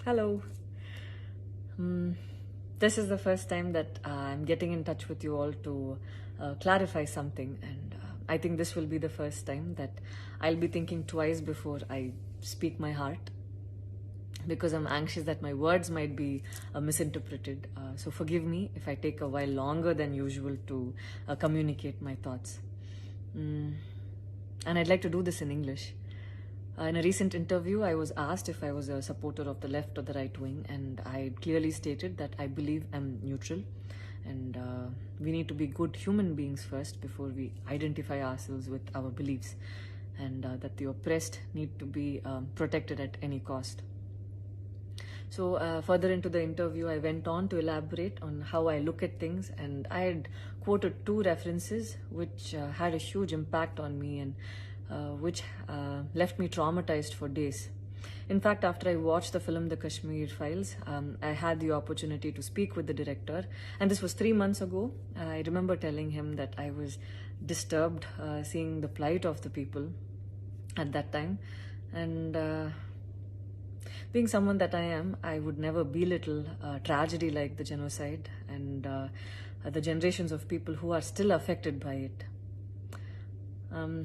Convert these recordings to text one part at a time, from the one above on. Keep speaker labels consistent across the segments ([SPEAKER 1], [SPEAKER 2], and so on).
[SPEAKER 1] Hello. This is the first time that I'm getting in touch with you all to clarify something, and I think this will be the first time that I'll be thinking twice before I speak my heart, because I'm anxious that my words might be misinterpreted. So forgive me if I take a while longer than usual to communicate my thoughts. And I'd like to do this in English. In a recent interview, I was asked if I was a supporter of the left or the right wing, and I clearly stated that I believe I'm neutral, and we need to be good human beings first before we identify ourselves with our beliefs, and that the oppressed need to be protected at any cost. So further into the interview, I went on to elaborate on how I look at things, and I had quoted two references which had a huge impact on me, and which left me traumatized for days. In fact, after I watched the film The Kashmir Files, I had the opportunity to speak with the director, and this was 3 months ago. I remember telling him that I was disturbed seeing the plight of the people at that time, and being someone that I am, I would never belittle tragedy like the genocide and the generations of people who are still affected by it.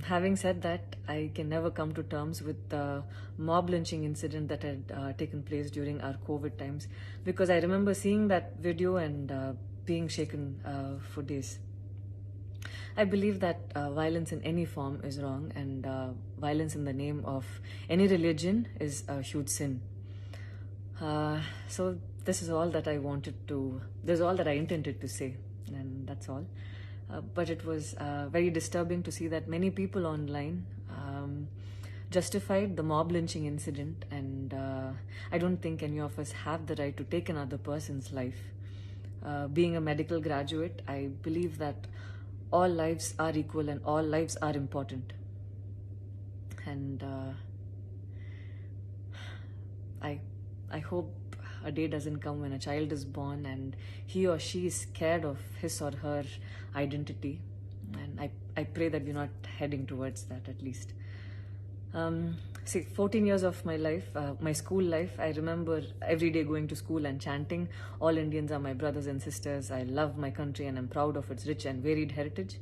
[SPEAKER 1] Having said that, I can never come to terms with the mob lynching incident that had taken place during our COVID times, because I remember seeing that video and being shaken for days. I believe that violence in any form is wrong, and violence in the name of any religion is a huge sin. So this is all that I this is all that I intended to say, and that's all. But it was very disturbing to see that many people online justified the mob lynching incident, and I don't think any of us have the right to take another person's life. Being a medical graduate, I believe that all lives are equal and all lives are important. And I hope a day doesn't come when a child is born and he or she is scared of his or her identity, and I pray that we're not heading towards that, at least. 14 years of my life, my school life, I remember every day going to school and chanting, "All Indians are my brothers and sisters. I love my country and I'm proud of its rich and varied heritage."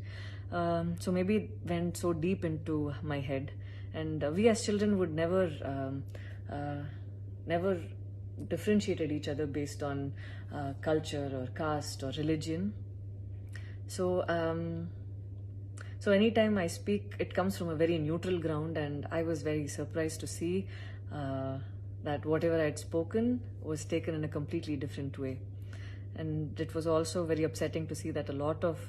[SPEAKER 1] So maybe it went so deep into my head, and we as children would never differentiated each other based on culture or caste or religion. So anytime I speak, it comes from a very neutral ground, and I was very surprised to see that whatever I had spoken was taken in a completely different way. And it was also very upsetting to see that a lot of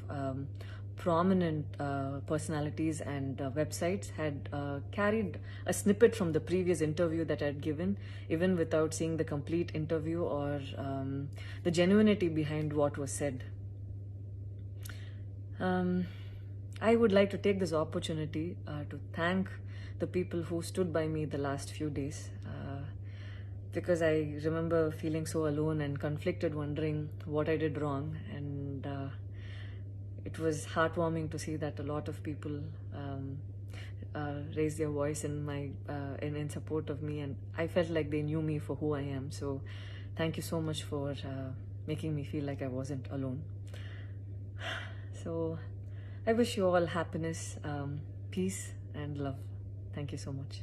[SPEAKER 1] prominent personalities and websites had carried a snippet from the previous interview that I had given, even without seeing the complete interview or the genuinity behind what was said. I would like to take this opportunity to thank the people who stood by me the last few days, because I remember feeling so alone and conflicted, wondering what I did wrong, and it was heartwarming to see that a lot of people raised their voice in support of me, and I felt like they knew me for who I am. So thank you so much for making me feel like I wasn't alone. So I wish you all happiness, peace and love. Thank you so much.